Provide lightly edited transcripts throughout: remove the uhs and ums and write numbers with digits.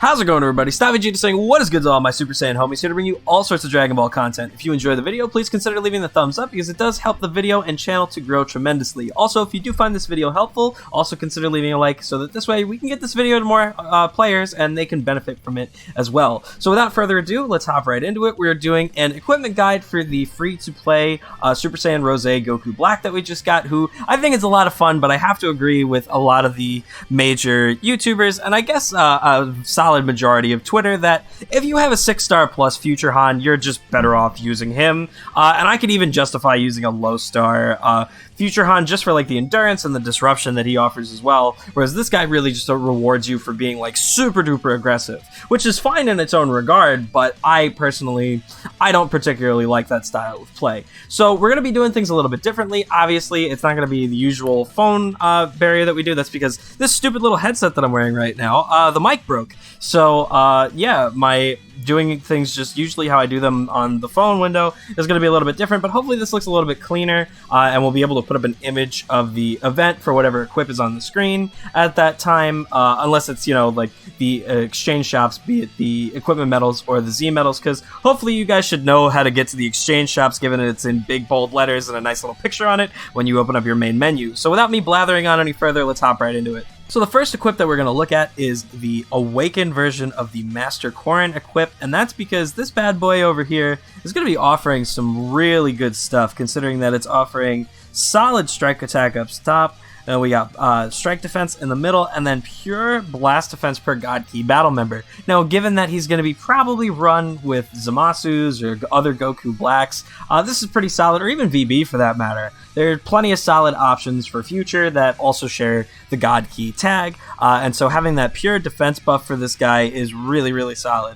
How's it going, everybody? Stop Vegeta saying what is good to all my Super Saiyan homies, here to bring you all sorts of Dragon Ball content. If you enjoy the video, please consider leaving the thumbs up because it does help the video and channel to grow tremendously. Also, if you do find this video helpful, also consider leaving a like so that this way we can get this video to more players and they can benefit from it as well. So without further ado, let's hop right into it. We're doing an equipment guide for the free-to-play Super Saiyan Rose Goku Black that we just got, who I think is a lot of fun, but I have to agree with a lot of the major YouTubers, and I guess a solid majority of Twitter, that if you have a 6-star plus Future Han, you're just better off using him. And I could even justify using a low-star Future Han just for like the endurance and the disruption that he offers as well, whereas this guy really just rewards you for being like super duper aggressive, which is fine in its own regard, but I don't particularly like that style of play. So we're going to be doing things a little bit differently. Obviously, it's not going to be the usual phone barrier that we do. That's because this stupid little headset that I'm wearing right now, the mic broke. So yeah, my doing things just usually how I do them on the phone window is going to be a little bit different, but hopefully this looks a little bit cleaner, and we'll be able to put up an image of the event for whatever equip is on the screen at that time, unless it's, you know, like the exchange shops, be it the equipment medals or the Z medals, because hopefully you guys should know how to get to the exchange shops, given it's in big bold letters and a nice little picture on it when you open up your main menu. So without me blathering on any further, let's hop right into it. So the first equip that we're going to look at is the awakened version of the Master Korin equip, and that's because this bad boy over here is going to be offering some really good stuff, considering that it's offering solid strike attack up top, and we got strike defense in the middle, and then pure blast defense per God Key battle member. Now, given that he's going to be probably run with Zamasu's or other Goku Blacks, this is pretty solid, or even VB for that matter. There are plenty of solid options for future that also share the God Key tag, and so having that pure defense buff for this guy is really, really solid.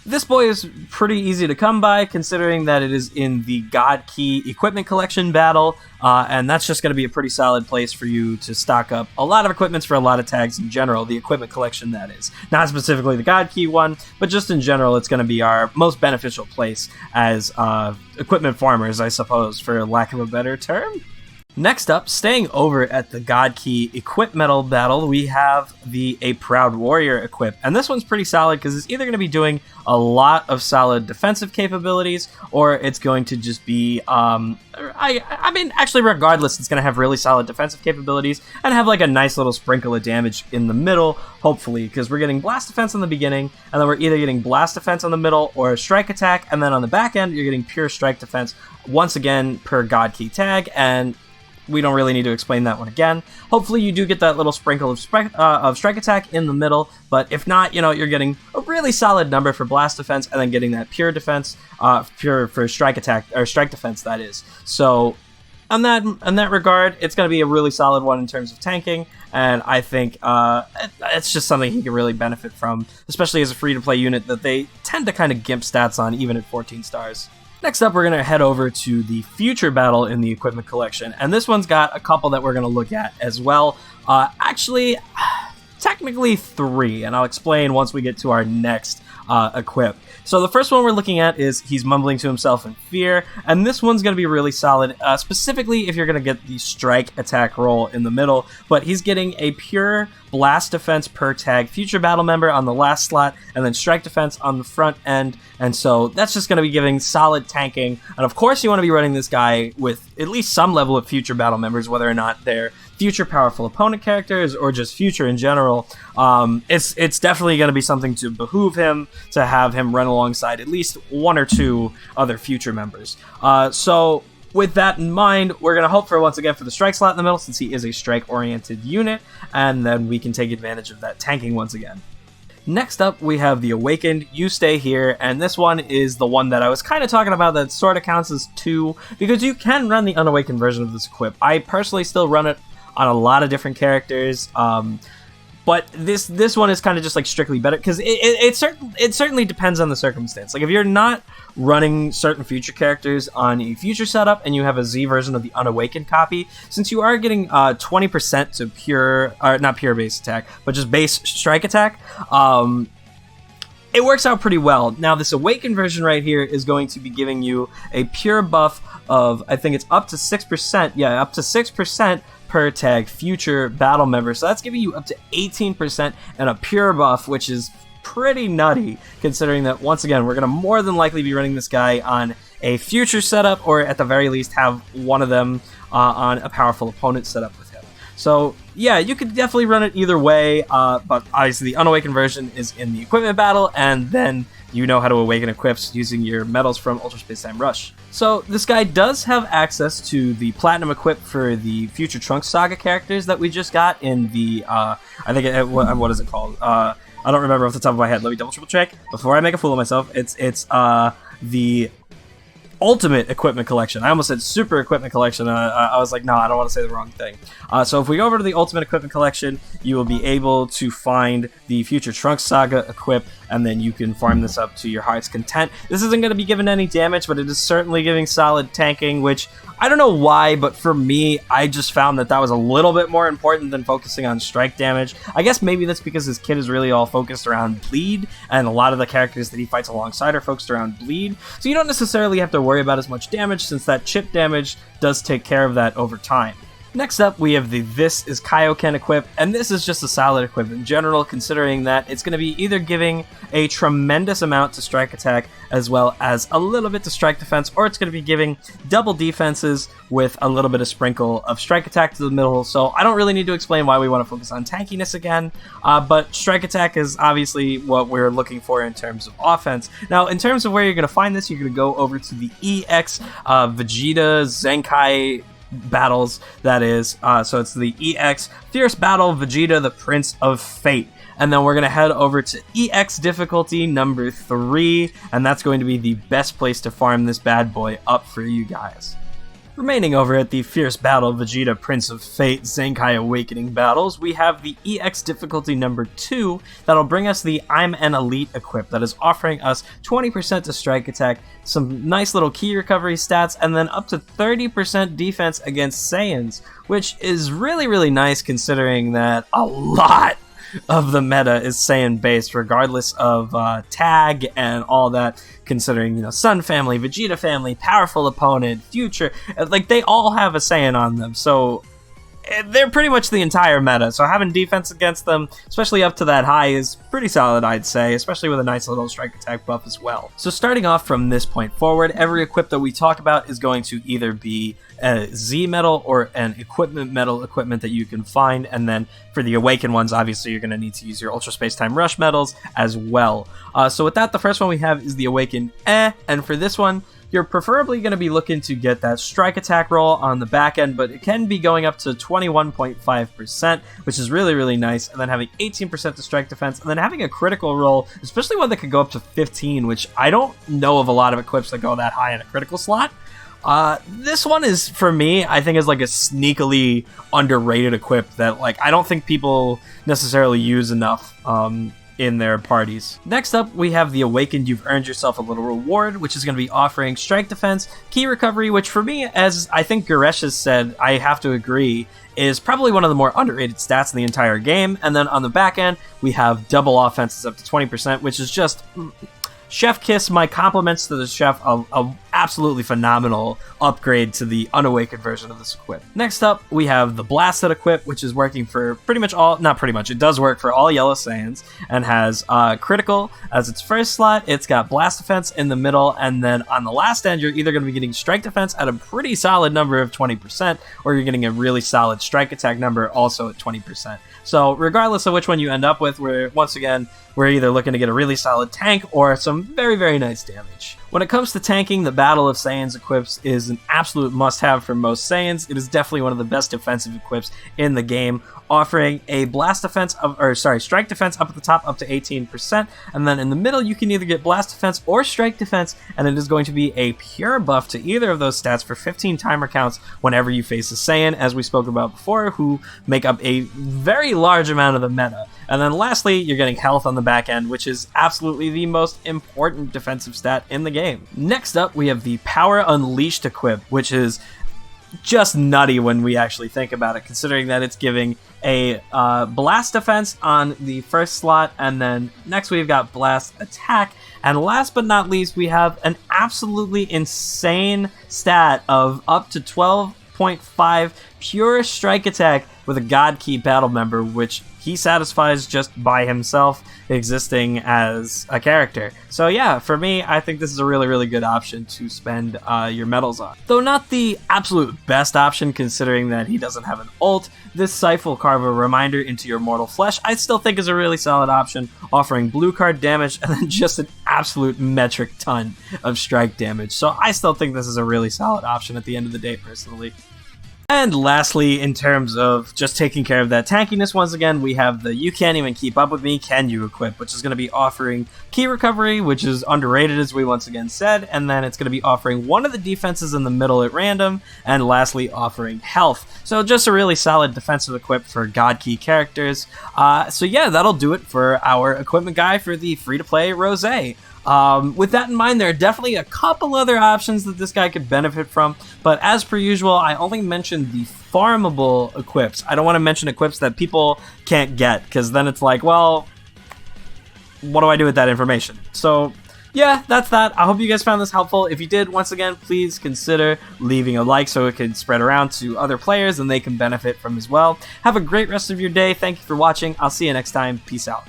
This boy is pretty easy to come by, considering that it is in the God Key Equipment Collection battle, and that's just going to be a pretty solid place for you to stock up a lot of equipments for a lot of tags in general, the Equipment Collection that is. Not specifically the God Key one, but just in general, it's going to be our most beneficial place as equipment farmers, I suppose, for lack of a better term. Next up, staying over at the God Key Equip Medal battle, we have the A Proud Warrior equip. And this one's pretty solid because it's either going to be doing a lot of solid defensive capabilities, or it's going to just be, I mean, actually, regardless, it's going to have really solid defensive capabilities and have like a nice little sprinkle of damage in the middle, hopefully, because we're getting blast defense in the beginning, and then we're either getting blast defense on the middle or strike attack, and then on the back end, you're getting pure strike defense, once again, per God Key tag, and we don't really need to explain that one again. Hopefully you do get that little sprinkle of strike attack in the middle, but if not, you know, you're getting a really solid number for blast defense and then getting that pure defense, pure for strike attack, or strike defense, that is. So in that regard, it's going to be a really solid one in terms of tanking, and I think it's just something he can really benefit from, especially as a free-to-play unit that they tend to kind of gimp stats on even at 14 stars. Next up, we're going to head over to the Future Battle in the Equipment Collection, and this one's got a couple that we're going to look at as well. Actually, technically 3, and I'll explain once we get to our next equip. So the first one we're looking at is he's mumbling to himself in fear, and this one's going to be really solid, specifically if you're going to get the strike attack roll in the middle, but he's getting a pure blast defense per tag future battle member on the last slot, and then strike defense on the front end, and so that's just going to be giving solid tanking. And of course you want to be running this guy with at least some level of future battle members, whether or not they're future powerful opponent characters or just future in general. It's definitely going to be something to behoove him to have him run alongside at least 1 or 2 other future members. So with that in mind, we're going to hope for, once again, for the strike slot in the middle, since he is a strike-oriented unit, and then we can take advantage of that tanking once again. Next up, we have the Awakened You Stay Here, and this one is the one that I was kind of talking about that sort of counts as 2, because you can run the unawakened version of this equip. I personally still run it on a lot of different characters, but this one is kind of just like strictly better, because it certainly depends on the circumstance. Like if you're not running certain future characters on a future setup and you have a Z version of the unawakened copy, since you are getting 20% to pure, or not pure base attack, but just base strike attack, it works out pretty well. Now this awakened version right here is going to be giving you a pure buff of, I think it's up to 6%, yeah, up to 6% per tag future battle member. So that's giving you up to 18% and a pure buff, which is pretty nutty, considering that, once again, we're going to more than likely be running this guy on a future setup, or at the very least have one of them on a powerful opponent setup with him. So yeah, you could definitely run it either way, but obviously the unawakened version is in the equipment battle, and then you know how to awaken equips using your medals from Ultra Space Time Rush. So this guy does have access to the Platinum equip for the Future Trunks Saga characters that we just got in the, I think, what is it called? I don't remember off the top of my head. Let me double triple check before I make a fool of myself. It's the Ultimate Equipment Collection. I almost said Super Equipment Collection. I was like, no, I don't want to say the wrong thing. So if we go over to the Ultimate Equipment Collection, you will be able to find the Future Trunks Saga equip, and then you can farm this up to your heart's content. This isn't going to be given any damage, but it is certainly giving solid tanking, which I don't know why, but for me, I just found that was a little bit more important than focusing on strike damage. I guess maybe that's because his kit is really all focused around bleed, and a lot of the characters that he fights alongside are focused around bleed, so you don't necessarily have to worry about as much damage, since that chip damage does take care of that over time. Next up, we have the This is Kaioken equip, and this is just a solid equip in general, considering that it's going to be either giving a tremendous amount to strike attack as well as a little bit to strike defense, or it's going to be giving double defenses with a little bit of sprinkle of strike attack to the middle. So I don't really need to explain why we want to focus on tankiness again, but strike attack is obviously what we're looking for in terms of offense. Now, in terms of where you're going to find this, you're going to go over to the EX Vegeta Zenkai battles, that is, so it's the EX Fierce Battle Vegeta the Prince of Fate, and then we're going to head over to EX difficulty number 3, and that's going to be the best place to farm this bad boy up for you guys. Remaining over at the Fierce Battle Vegeta Prince of Fate Zenkai Awakening battles, we have the EX difficulty number 2 that'll bring us the I'm an Elite equip that is offering us 20% to strike attack, some nice little key recovery stats, and then up to 30% defense against Saiyans, which is really, really nice considering that a lot of the meta is Saiyan based, regardless of tag and all that, considering, you know, Sun family, Vegeta family, powerful opponent, future, like they all have a Saiyan on them, so they're pretty much the entire meta, so having defense against them, especially up to that high, is pretty solid, I'd say, especially with a nice little strike attack buff as well. So starting off from this point forward, every equip that we talk about is going to either be a Z medal or an equipment medal equipment that you can find, and then for the awakened ones, obviously you're going to need to use your Ultra Space Time Rush medals as well. So with that, the first one we have is the awakened and for this one, you're preferably going to be looking to get that strike attack roll on the back end, but it can be going up to 21.5%, which is really, really nice, and then having 18% to strike defense, and then having a critical roll, especially one that could go up to 15, which I don't know of a lot of equips that go that high in a critical slot. This one is, for me, I think is like a sneakily underrated equip that, like, I don't think people necessarily use enough, in their parties. Next up, we have the Awakened You've Earned Yourself a Little Reward, which is going to be offering strike defense, key recovery, which for me, as I think Goresh has said, I have to agree, is probably one of the more underrated stats in the entire game. And then on the back end, we have double offenses up to 20%, which is just chef kiss. My compliments to the chef. A absolutely phenomenal upgrade to the unawakened version of this equip. Next up, we have the Blasted equip, which is working for pretty much all, not pretty much, it does work for all Yellow Saiyans, and has critical as its first slot. It's got blast defense in the middle, and then on the last end, you're either going to be getting strike defense at a pretty solid number of 20%, or you're getting a really solid strike attack number also at 20%. So regardless of which one you end up with, we're either looking to get a really solid tank or some very, very nice damage. When it comes to tanking, the Battle of Saiyans equips is an absolute must-have for most Saiyans. It is definitely one of the best defensive equips in the game, offering a strike defense up at the top up to 18%, and then in the middle you can either get blast defense or strike defense, and it is going to be a pure buff to either of those stats for 15 timer counts whenever you face a Saiyan, as we spoke about before, who make up a very large amount of the meta. And then lastly, you're getting health on the back end, which is absolutely the most important defensive stat in the game. Next up, we have the Power Unleashed equip, which is just nutty when we actually think about it, considering that it's giving a blast defense on the first slot, and then next we've got blast attack, and last but not least, we have an absolutely insane stat of up to 12.5 pure strike attack with a God Key battle member, which he satisfies just by himself existing as a character. So yeah, for me, I think this is a really, really good option to spend your medals on. Though not the absolute best option considering that he doesn't have an ult, this Scythe will carve a reminder into your mortal flesh I still think is a really solid option, offering blue card damage and then just an absolute metric ton of strike damage. So I still think this is a really solid option at the end of the day, personally. And lastly, in terms of just taking care of that tankiness, once again, we have the You Can't Even Keep Up With Me Can You equip, which is going to be offering key recovery, which is underrated as we once again said, and then it's going to be offering one of the defenses in the middle at random, and lastly offering health. So just a really solid defensive equip for God Key characters. So yeah, that'll do it for our equipment guide for the free-to-play Rosé. With that in mind, there are definitely a couple other options that this guy could benefit from, but as per usual, I only mentioned the farmable equips. I don't want to mention equips that people can't get, because then it's like, well, what do I do with that information? So yeah, that's that. I hope you guys found this helpful. If you did, once again, please consider leaving a like so it can spread around to other players and they can benefit from as well. Have a great rest of your day. Thank you for watching. I'll see you next time. Peace out.